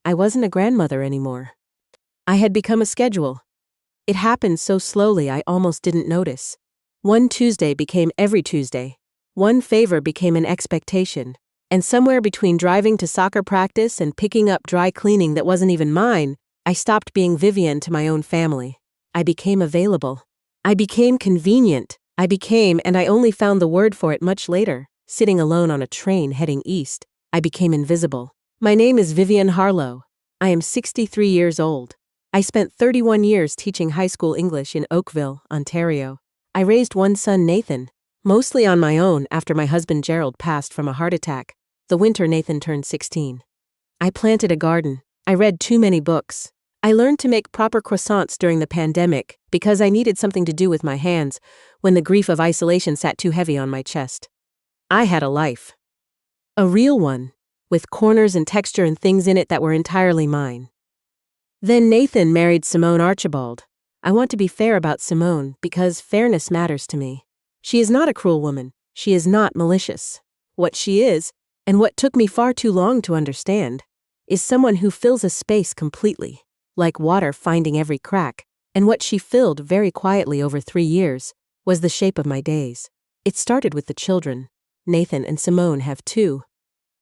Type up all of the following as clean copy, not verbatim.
I wasn't a grandmother anymore. I had become a schedule. It happened so slowly I almost didn't notice. One Tuesday became every Tuesday. One favor became an expectation. And somewhere between driving to soccer practice and picking up dry cleaning that wasn't even mine, I stopped being Vivienne to my own family. I became available. I became convenient. And I only found the word for it much later, sitting alone on a train heading east. I became invisible. My name is Vivienne Harlow. I am 63 years old. I spent 31 years teaching high school English in Oakville, Ontario. I raised one son, Nathan, mostly on my own after my husband Gerald passed from a heart attack, the winter Nathan turned 16. I planted a garden. I read too many books. I learned to make proper croissants during the pandemic because I needed something to do with my hands when the grief of isolation sat too heavy on my chest. I had a life. A real one, with corners and texture and things in it that were entirely mine. Then Nathan married Simone Archibald. I want to be fair about Simone because fairness matters to me. She is not a cruel woman. She is not malicious. What she is, and what took me far too long to understand, is someone who fills a space completely, like water finding every crack, and what she filled very quietly over 3 years was the shape of my days. It started with the children. Nathan and Simone have 2.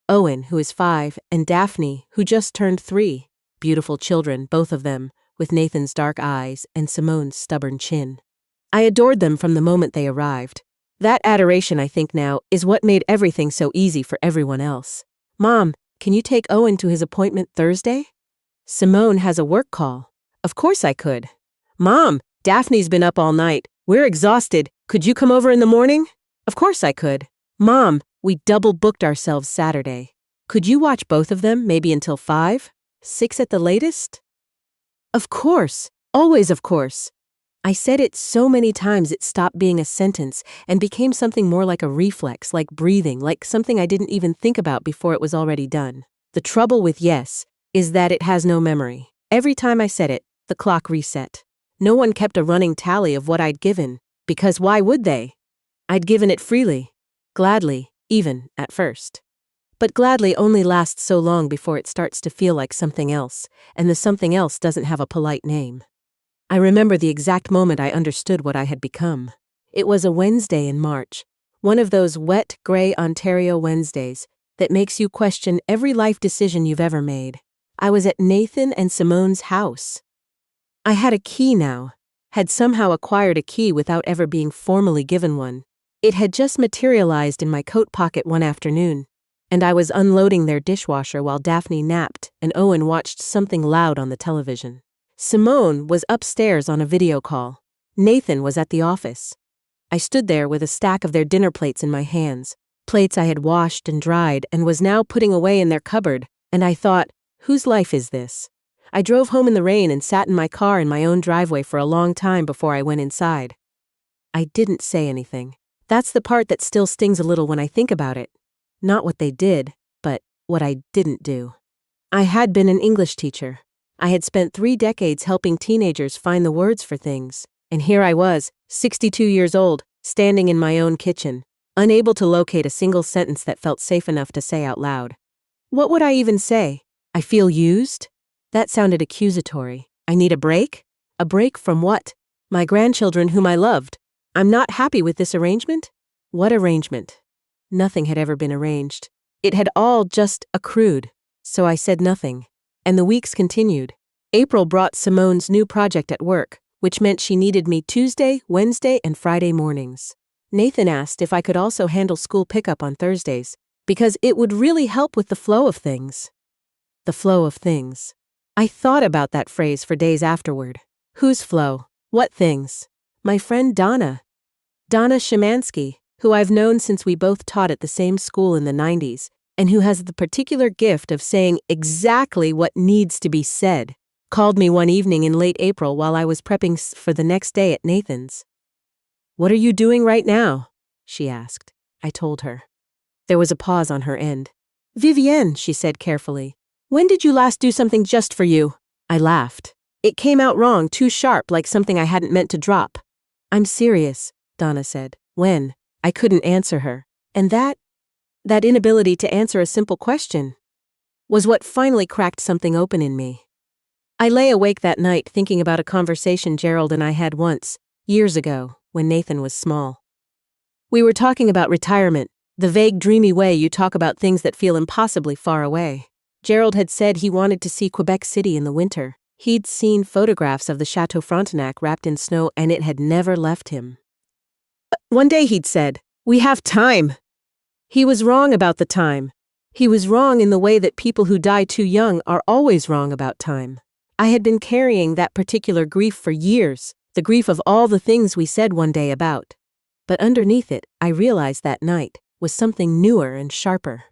Owen, who is 5, and Daphne, who just turned 3. Beautiful children, both of them, with Nathan's dark eyes and Simone's stubborn chin. I adored them from the moment they arrived. That adoration, I think now, is what made everything so easy for everyone else. Mom, can you take Owen to his appointment Thursday? Simone has a work call. Of course I could. Mom, Daphne's been up all night. We're exhausted. Could you come over in the morning? Of course I could. Mom, we double booked ourselves Saturday. Could you watch both of them, maybe until 5? 6 at the latest? Of course. Always of course. I said it so many times it stopped being a sentence and became something more like a reflex, like breathing, like something I didn't even think about before it was already done. The trouble with yes is that it has no memory. Every time I said it, the clock reset. No one kept a running tally of what I'd given, because why would they? I'd given it freely, gladly, even at first. But gladly only lasts so long before it starts to feel like something else, and the something else doesn't have a polite name. I remember the exact moment I understood what I had become. It was a Wednesday in March, one of those wet, gray Ontario Wednesdays that makes you question every life decision you've ever made. I was at Nathan and Simone's house. I had a key now, had somehow acquired a key without ever being formally given one. It had just materialized in my coat pocket one afternoon, and I was unloading their dishwasher while Daphne napped and Owen watched something loud on the television. Simone was upstairs on a video call. Nathan was at the office. I stood there with a stack of their dinner plates in my hands, plates I had washed and dried and was now putting away in their cupboard, and I thought, whose life is this? I drove home in the rain and sat in my car in my own driveway for a long time before I went inside. I didn't say anything. That's the part that still stings a little when I think about it. Not what they did, but what I didn't do. I had been an English teacher. I had spent 3 decades helping teenagers find the words for things, and here I was, 62 years old, standing in my own kitchen, unable to locate a single sentence that felt safe enough to say out loud. What would I even say? I feel used? That sounded accusatory. I need a break? A break from what? My grandchildren whom I loved. I'm not happy with this arrangement? What arrangement? Nothing had ever been arranged. It had all just accrued. So I said nothing. And the weeks continued. April brought Simone's new project at work, which meant she needed me Tuesday, Wednesday, and Friday mornings. Nathan asked if I could also handle school pickup on Thursdays, because it would really help with the flow of things. The flow of things. I thought about that phrase for days afterward. Whose flow? What things? My friend Donna. Donna Szymanski, who I've known since we both taught at the same school in the 90s, and who has the particular gift of saying exactly what needs to be said, called me one evening in late April while I was prepping for the next day at Nathan's. "What are you doing right now?" she asked. I told her. There was a pause on her end. "Vivienne," she said carefully, "when did you last do something just for you?" I laughed. It came out wrong, too sharp, like something I hadn't meant to drop. "I'm serious," Donna said. "When?" I couldn't answer her. And that inability to answer a simple question. was what finally cracked something open in me. I lay awake that night thinking about a conversation Gerald and I had once, years ago, when Nathan was small. We were talking about retirement, the vague, dreamy way you talk about things that feel impossibly far away. Gerald had said he wanted to see Quebec City in the winter. He'd seen photographs of the Chateau Frontenac wrapped in snow, and it had never left him. One day he'd said, "We have time." He was wrong about the time. He was wrong in the way that people who die too young are always wrong about time. I had been carrying that particular grief for years, the grief of all the things we said one day about. But underneath it, I realized that night, was something newer and sharper.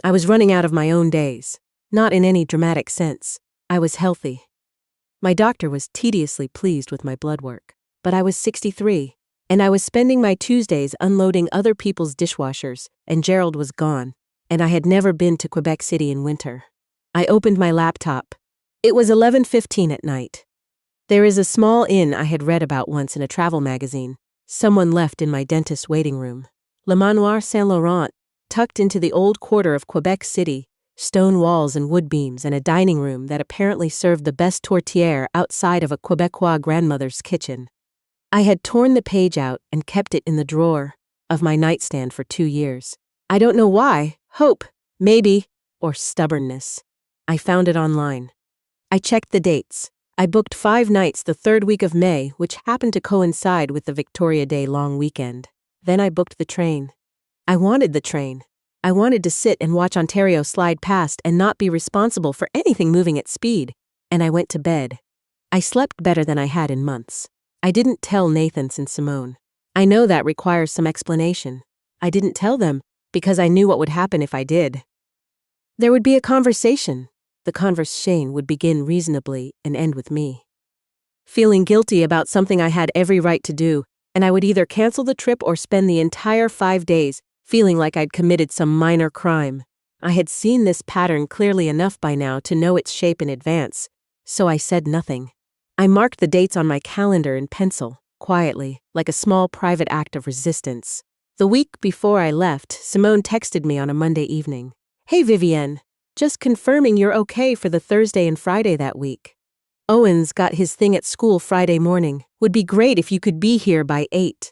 I was running out of my own days. Not in any dramatic sense. I was healthy. My doctor was tediously pleased with my blood work. But I was 63, and I was spending my Tuesdays unloading other people's dishwashers, and Gerald was gone, and I had never been to Quebec City in winter. I opened my laptop. It was 11:15 at night. There is a small inn I had read about once in a travel magazine. Someone left in my dentist's waiting room. Le Manoir Saint-Laurent, tucked into the old quarter of Quebec City, stone walls and wood beams, and a dining room that apparently served the best tourtière outside of a Quebecois grandmother's kitchen. I had torn the page out and kept it in the drawer of my nightstand for 2 years. I don't know why, hope, maybe, or stubbornness. I found it online. I checked the dates. I booked 5 nights the 3rd week of May, which happened to coincide with the Victoria Day long weekend. Then I booked the train. I wanted the train. I wanted to sit and watch Ontario slide past and not be responsible for anything moving at speed. And I went to bed. I slept better than I had in months. I didn't tell Nathan and Simone. I know that requires some explanation. I didn't tell them because I knew what would happen if I did. There would be a conversation. The conversation would begin reasonably and end with me feeling guilty about something I had every right to do, and I would either cancel the trip or spend the entire 5 days feeling like I'd committed some minor crime. I had seen this pattern clearly enough by now to know its shape in advance, so I said nothing. I marked the dates on my calendar in pencil, quietly, like a small private act of resistance. The week before I left, Simone texted me on a Monday evening. "Hey Vivienne, just confirming you're okay for the Thursday and Friday that week. Owen's got his thing at school Friday morning. Would be great if you could be here by 8.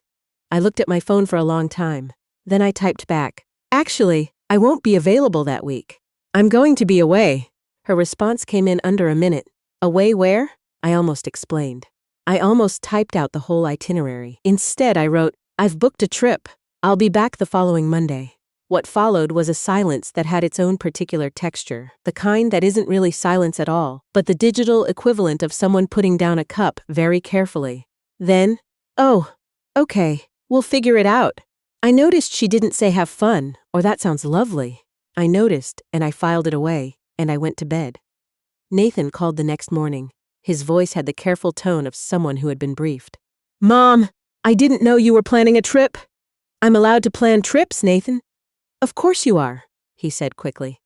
I looked at my phone for a long time. Then I typed back, "Actually, I won't be available that week. I'm going to be away." Her response came in under a minute. "Away where?" I almost explained. I almost typed out the whole itinerary. Instead, I wrote, "I've booked a trip. I'll be back the following Monday." What followed was a silence that had its own particular texture, the kind that isn't really silence at all, but the digital equivalent of someone putting down a cup very carefully. Then, "Oh, okay, we'll figure it out." I noticed she didn't say have fun, or that sounds lovely. I noticed, and I filed it away, and I went to bed. Nathan called the next morning. His voice had the careful tone of someone who had been briefed. "Mom, I didn't know you were planning a trip." "I'm allowed to plan trips, Nathan." "Of course you are," he said quickly.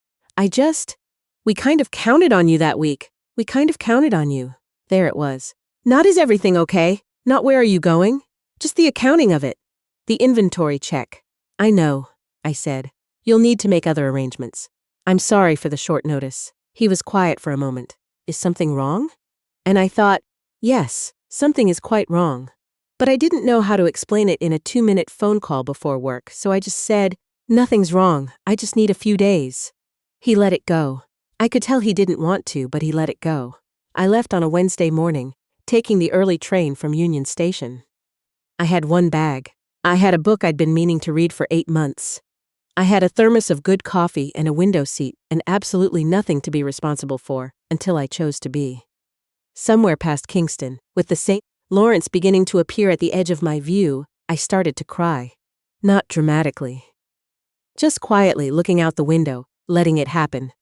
We kind of counted on you that week. We kind of counted on you." There it was. "Not is everything okay? Not where are you going? Just the accounting of it. The inventory check." "I know," I said. "You'll need to make other arrangements. I'm sorry for the short notice." He was quiet for a moment. "Is something wrong?" And I thought, yes, something is quite wrong. But I didn't know how to explain it in a 2-minute phone call before work, so I just said, "Nothing's wrong, I just need a few days." He let it go. I could tell he didn't want to, but he let it go. I left on a Wednesday morning, taking the early train from Union Station. I had 1 bag. I had a book I'd been meaning to read for 8 months. I had a thermos of good coffee and a window seat and absolutely nothing to be responsible for until I chose to be. Somewhere past Kingston, with the St. Lawrence beginning to appear at the edge of my view, I started to cry. Not dramatically. Just quietly looking out the window, letting it happen.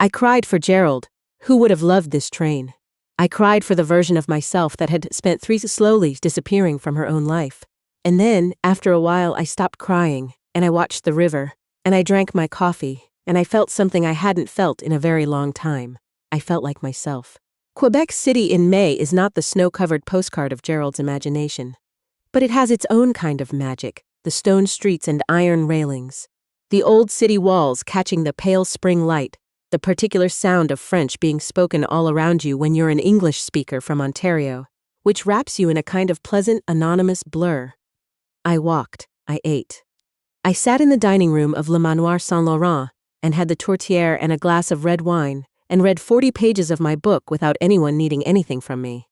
I cried for Gerald, who would have loved this train. I cried for the version of myself that had spent 3 slowly disappearing from her own life. And then, after a while, I stopped crying, and I watched the river, and I drank my coffee, and I felt something I hadn't felt in a very long time. I felt like myself. Quebec City in May is not the snow-covered postcard of Gerald's imagination. But it has its own kind of magic, the stone streets and iron railings. The old city walls catching the pale spring light, The particular sound of French being spoken all around you when you're an English speaker from Ontario, which wraps you in a kind of pleasant, anonymous blur. I walked. I ate. I sat in the dining room of Le Manoir Saint Laurent and had the tourtière and a glass of red wine and read 40 pages of my book without anyone needing anything from me.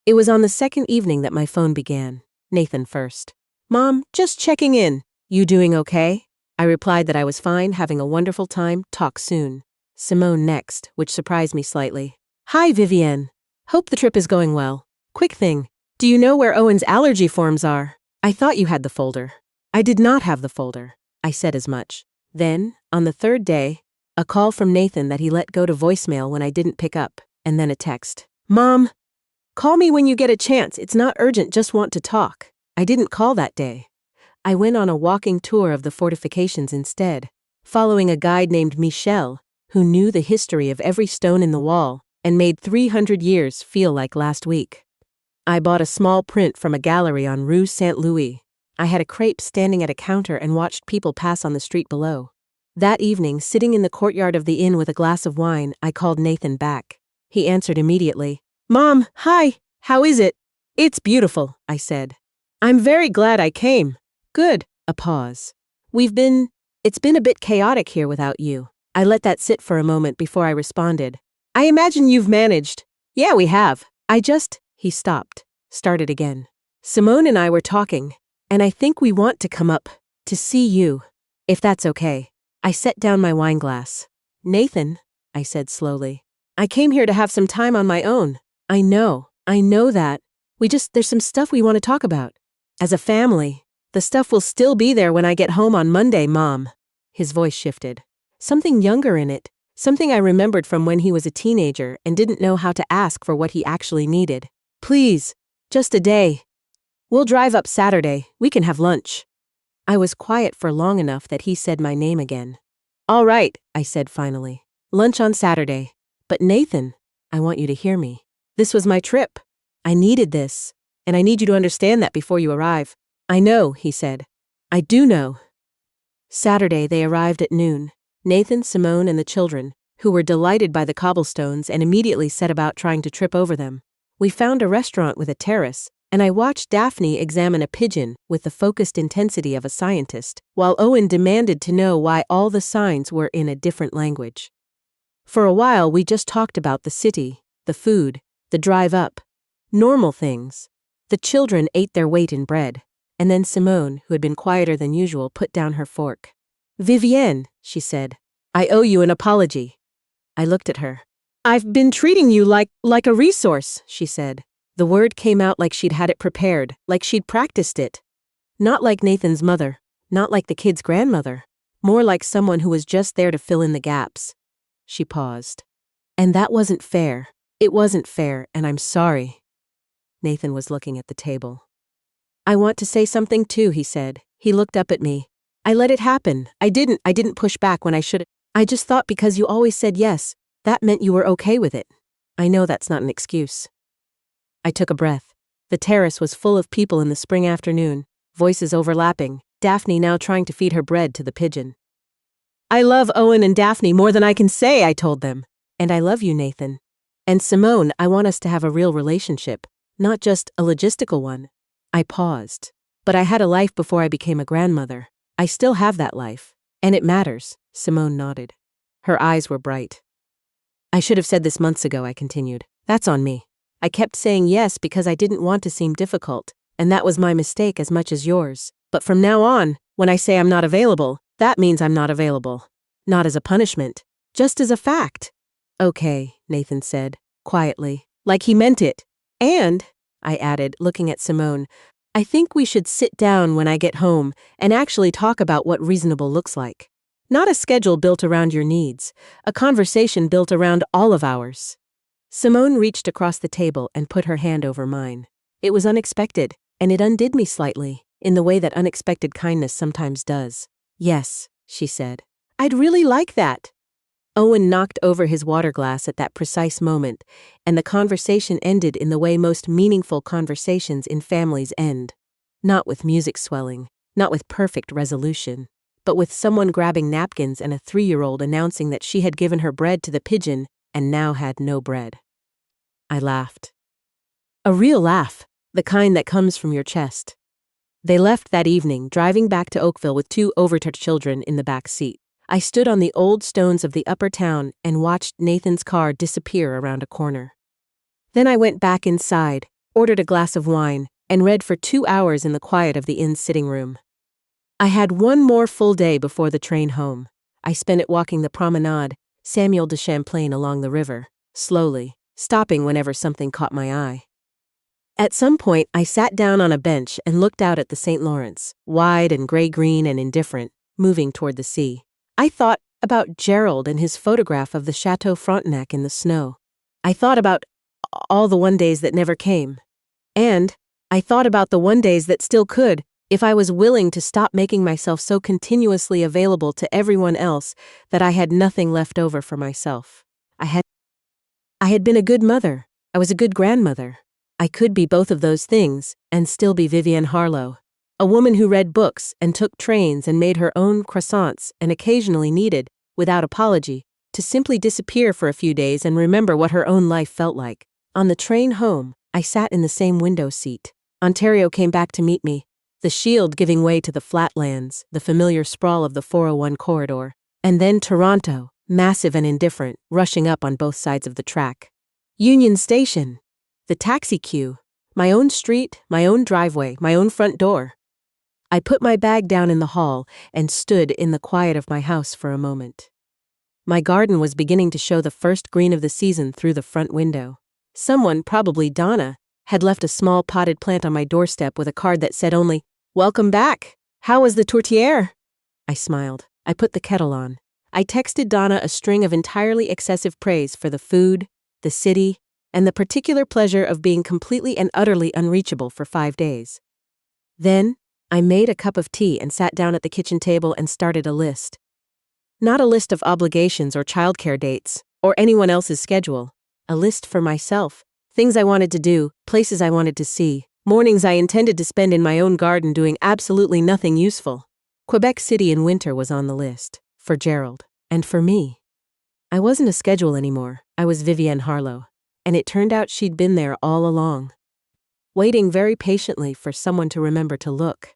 It was on the second evening that my phone began. Nathan first. "Mom, just checking in. You doing okay?" I replied that I was fine, having a wonderful time, talk soon. Simone next, which surprised me slightly. "Hi, Vivienne. Hope the trip is going well. Quick thing. Do you know where Owen's allergy forms are? I thought you had the folder." I did not have the folder. I said as much. Then, on the third day, a call from Nathan that he let go to voicemail when I didn't pick up, and then a text. "Mom, call me when you get a chance. It's not urgent, just want to talk." I didn't call that day. I went on a walking tour of the fortifications instead, following a guide named Michel, who knew the history of every stone in the wall and made 300 years feel like last week. I bought a small print from a gallery on Rue Saint-Louis. I had a crepe standing at a counter and watched people pass on the street below. That evening, sitting in the courtyard of the inn with a glass of wine, I called Nathan back. He answered immediately. "Mom, hi, how is it?" "It's beautiful," I said. "I'm very glad I came." "Good." A pause. It's been a bit chaotic here without you." I let that sit for a moment before I responded. "I imagine you've managed." "Yeah, we have. He stopped, started again. "Simone and I were talking, and I think we want to come up to see you, if that's okay." I set down my wine glass. "Nathan," I said slowly, "I came here to have some time on my own. I know that. There's some stuff we want to talk about. As a family, the stuff will still be there when I get home on Monday, Mom." His voice shifted. Something younger in it, something I remembered from when he was a teenager and didn't know how to ask for what he actually needed. "Please, just a day. We'll drive up Saturday, we can have lunch." I was quiet for long enough that he said my name again. "All right," I said finally. "Lunch on Saturday. But Nathan, I want you to hear me. This was my trip. I needed this, and I need you to understand that before you arrive." "I know," he said. "I do know." Saturday they arrived at noon. Nathan, Simone, and the children, who were delighted by the cobblestones and immediately set about trying to trip over them. We found a restaurant with a terrace, and I watched Daphne examine a pigeon with the focused intensity of a scientist, while Owen demanded to know why all the signs were in a different language. For a while we just talked about the city, the food, the drive up. Normal things. The children ate their weight in bread, and then Simone, who had been quieter than usual, put down her fork. "Vivienne," she said, "I owe you an apology." I looked at her. "I've been treating you like a resource," she said. The word came out like she'd had it prepared, like she'd practiced it. Not like Nathan's mother, not like the kid's grandmother, more like someone who was just there to fill in the gaps. She paused. "And that wasn't fair. It wasn't fair, and I'm sorry." Nathan was looking at the table. "I want to say something too," he said. He looked up at me. "I let it happen. I didn't push back when I should. I just thought because you always said yes, that meant you were okay with it. I know that's not an excuse." I took a breath. The terrace was full of people in the spring afternoon, voices overlapping, Daphne now trying to feed her bread to the pigeon. "I love Owen and Daphne more than I can say," I told them. "And I love you, Nathan. And Simone, I want us to have a real relationship, not just a logistical one." I paused. "But I had a life before I became a grandmother. I still have that life. And it matters." Simone nodded. Her eyes were bright. "I should have said this months ago," I continued. "That's on me. I kept saying yes because I didn't want to seem difficult, and that was my mistake as much as yours. But from now on, when I say I'm not available, that means I'm not available. Not as a punishment, just as a fact." "Okay," Nathan said, quietly, like he meant it. "And," I added, looking at Simone, "I think we should sit down when I get home and actually talk about what reasonable looks like. Not a schedule built around your needs, a conversation built around all of ours." Simone reached across the table and put her hand over mine. It was unexpected, and it undid me slightly, in the way that unexpected kindness sometimes does. "Yes," she said. "I'd really like that." Owen knocked over his water glass at that precise moment, and the conversation ended in the way most meaningful conversations in families end. Not with music swelling, not with perfect resolution, but with someone grabbing napkins and a 3-year-old announcing that she had given her bread to the pigeon and now had no bread. I laughed. A real laugh, the kind that comes from your chest. They left that evening, driving back to Oakville with 2 overturned children in the back seat. I stood on the old stones of the upper town and watched Nathan's car disappear around a corner. Then I went back inside, ordered a glass of wine, and read for 2 hours in the quiet of the inn's sitting room. I had one more full day before the train home. I spent it walking the promenade, Samuel de Champlain along the river, slowly, stopping whenever something caught my eye. At some point, I sat down on a bench and looked out at the St. Lawrence, wide and gray-green and indifferent, moving toward the sea. I thought about Gerald and his photograph of the Chateau Frontenac in the snow. I thought about all the one days that never came. And I thought about the one days that still could, if I was willing to stop making myself so continuously available to everyone else that I had nothing left over for myself. I had been a good mother. I was a good grandmother. I could be both of those things and still be Vivienne Harlow, a woman who read books and took trains and made her own croissants and occasionally needed, without apology, to simply disappear for a few days and remember what her own life felt like. On the train home, I sat in the same window seat. Ontario came back to meet me, the Shield giving way to the flatlands, the familiar sprawl of the 401 corridor, and then Toronto, massive and indifferent, rushing up on both sides of the track. Union Station. The taxi queue, my own street, my own driveway, my own front door. I put my bag down in the hall and stood in the quiet of my house for a moment. My garden was beginning to show the first green of the season through the front window. Someone, probably Donna, had left a small potted plant on my doorstep with a card that said only, "Welcome back. How was the tourtière?" I smiled. I put the kettle on. I texted Donna a string of entirely excessive praise for the food, the city, and the particular pleasure of being completely and utterly unreachable for 5 days. Then, I made a cup of tea and sat down at the kitchen table and started a list. Not a list of obligations or childcare dates, or anyone else's schedule. A list for myself, things I wanted to do, places I wanted to see, mornings I intended to spend in my own garden doing absolutely nothing useful. Quebec City in winter was on the list, for Gerald, and for me. I wasn't a schedule anymore, I was Vivienne Harlow. And it turned out she'd been there all along, waiting very patiently for someone to remember to look.